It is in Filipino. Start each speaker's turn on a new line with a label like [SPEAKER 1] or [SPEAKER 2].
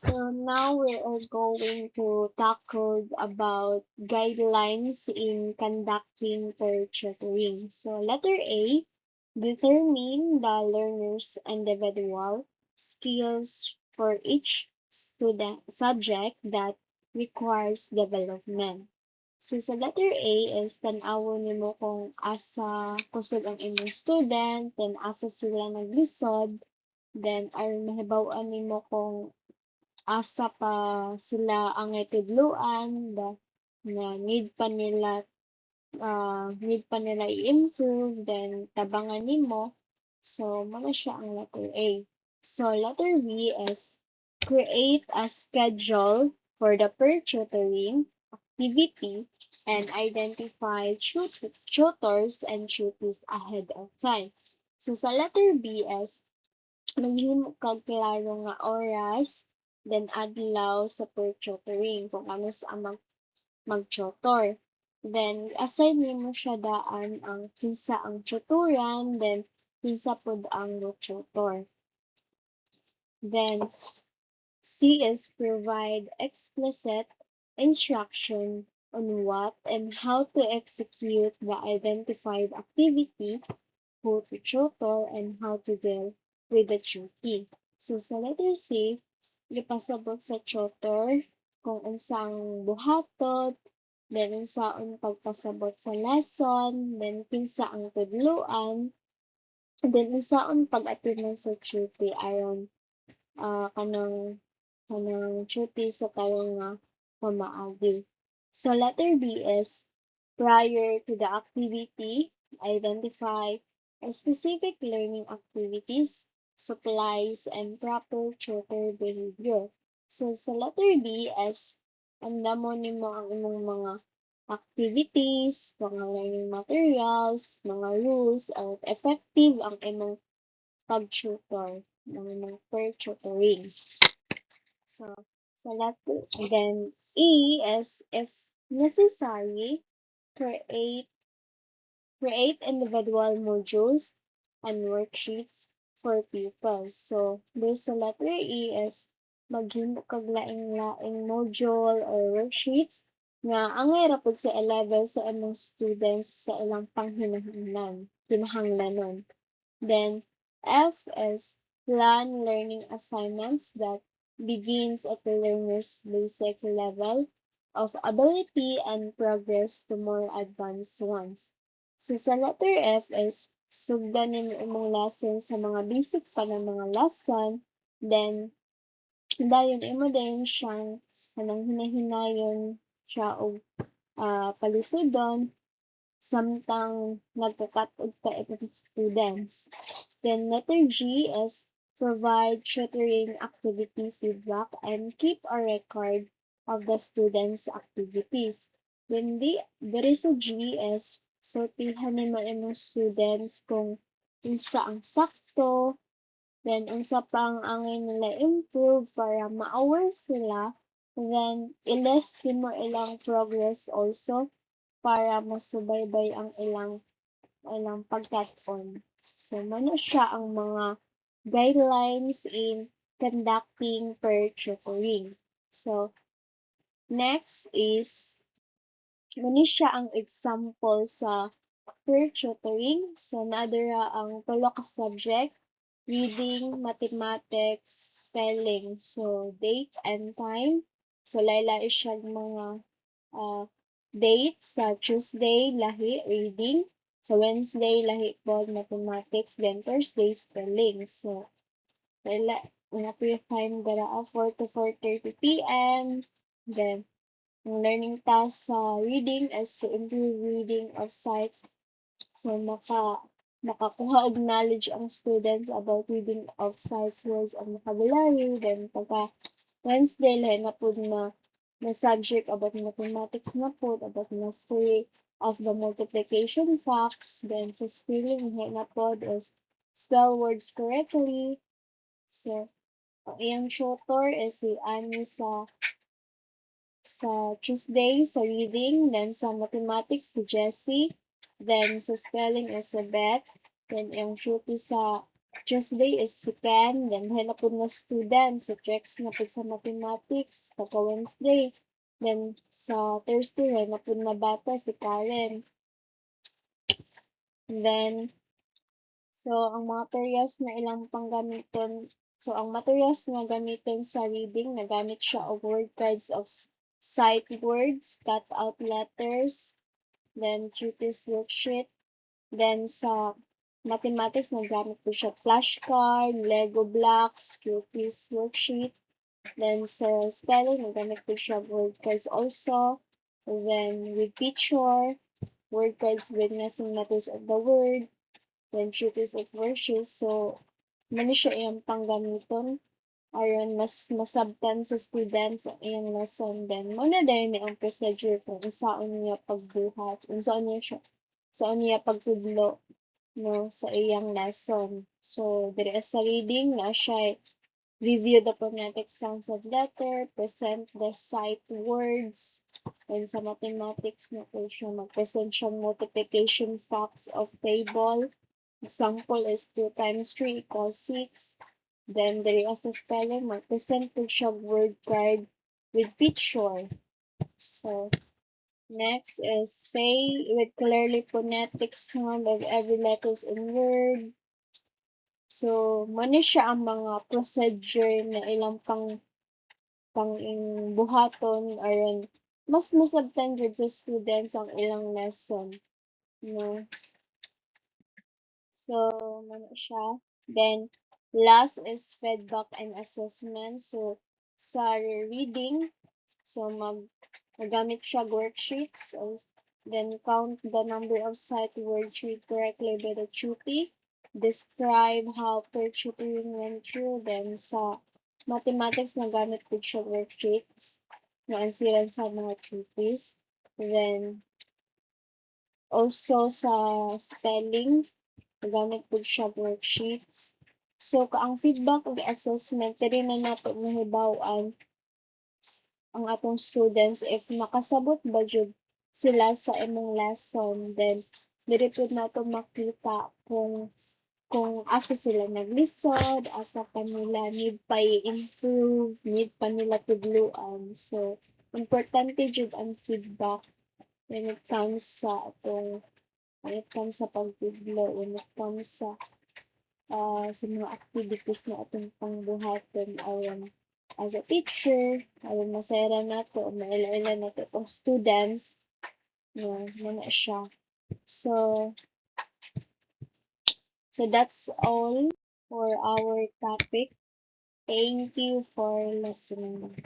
[SPEAKER 1] So now we are going to tackle about guidelines in conducting per tutoring. So letter A, determine the learner's individual skills for each student subject that requires development. So sa letter A is tan-awon nimo kung asa kusog ang imong student, then asa sila naglisod, then aron mahibaw-an nimo kung asa pa sila ang itudloan na need pa nila i-improve, then tabangan nimo. So mao siya ang letter A. So letter B is create a schedule for the per tutoring activity and identify tutors and duties ahead of time. So sa letter B is maghimo kag klaro nga oras, then adlaw sa per tutoring kung ano sa mag-tutor. Then assign nimo siya daan ang kinsa ang tutoran, then kinsa pod ang mo-tutor. Then C is provide explicit instruction on what and how to execute the identified activity, who to tutor, and how to deal with the duty. So sa letter C, ipasabot sa tutor kung unsang buhaton, then unsaon pagpasabot sa lesson, then kinsa ang tudloan, then unsaon pag-attenan sa duty aron kanang duty sa karong nga pamaagi. So letter B is prior to the activity, identify specific learning activities, supplies, and proper tutor behavior. So sa letter B is andamon nimo ang imong mga activities, mga learning materials, mga rules, at effective ang imong pag-tutor ng imong per tutoring. So, then E is if necessary, create individual modules and worksheets for pupils. So, this sa letter E is maghimo kag laing-laing module or worksheets nga angay ra pud sa level sa imong students sa ilang kinahanglanon. Then F is plan learning assignments that begins at the learner's basic level of ability and progress to more advanced ones. So sa letter F is sugdan nimo imong lesson sa mga basic pa ng mga lesson, then dayon imo din siyang kanang hinahinayon siya og palisudon samtang nagka-cut-off pa itong students. Then letter G is provide tutoring activity feedback and keep a record of the students' activities. Then there is a G is sortihan nimo imong students kung unsa ang sakto, then unsa pang angay nila improve para ma-aware sila, then i-list mo ilang progress also para masubaybay ang ilang pagkat-on. So, mano siya ang mga guidelines in conducting per tutoring. So, next is mano siya ang example sa per tutoring. So, naadara ang tulo ka subject, reading, mathematics, spelling. So, date and time. So, laylay siya mga date sa Tuesday, lahi, reading. Sa Wednesday, lahi po, mathematics. Then Thursday, spelling. So, mga time gara 4 to 4:30 p.m. Then, ang learning task sa reading is to improve reading of sites. So, makakuha og knowledge ang students about reading of sites, words, and vocabulary. Then, pagka Wednesday, lahi na po na subject about mathematics na po, about mastery of the multiplication facts. Then sa spelling, na po is spell words correctly. So, ang iyang tutor is si Annie sa Tuesday sa reading, then sa mathematics si Jessie, then sa spelling is si Beth, then yung duty sa Tuesday is second, then hila po nga student, sa checks na po sa mathematics, pagka Wednesday. Then sa Thursday, hila po na bata si Karen. Then, so ang materials na ilang panggamiton, so ang materials na gamiton sa reading, nagamit siya of word cards of sight words, cut out letters, then treatise worksheet. Then sa mathematics, nagamit po siya flashcard, Lego blocks, treatise worksheet. Then sa spelling, nagamit po siya word cards also. Then with picture, word cards with missing letters of the word, then treatise of worksheets. So, mali siya iyang panggamiton aron mas masabtan sa students ang iyang lesson. Then, muna dahil ni ang procedure kung saan niya pagbuhat, kung saan niya pagtudlo no, sa iyang lesson. So, dire sa reading na siya review the phonetic sounds of letter, present the sight words, and sa mathematics na po siya mag-present siya multiplication facts of table. Example is 2 times 3 equals 6. Then, there is a spelling, mag-present po siya word card with picture. So, next is say with clearly phonetic sound of every letters in word. So, mano siya ang mga procedure na ilang pang buhaton aron mas masabtan jud sa students ang ilang lesson, no? So, mano siya. Then, last is feedback and assessment. So, sa reading, so magamit siya worksheets. So, then, count the number of sight words read correctly by the tutor. Describe how per tutoring went through. Then, sa mathematics, nagamit po siya worksheets na ansiran sa mga tutors. Then, also sa spelling, gamit po siya worksheets. So, ang feedback ug assessment, diri na nato mahibaw-an ang atong students if makasabot ba jud sila sa imong lesson. Then, diri po nato makita kung asa sila naglisod, asa pa nila need pa i-improve, need pa nila tudluan. So, importante jud ang feedback when it comes sa pagtudlo, when it comes sa mga activities na atong pangbuhaton aron as a teacher, aron masayra nato, maila-ila nato itong students, na siya. So, that's all for our topic. Thank you for listening.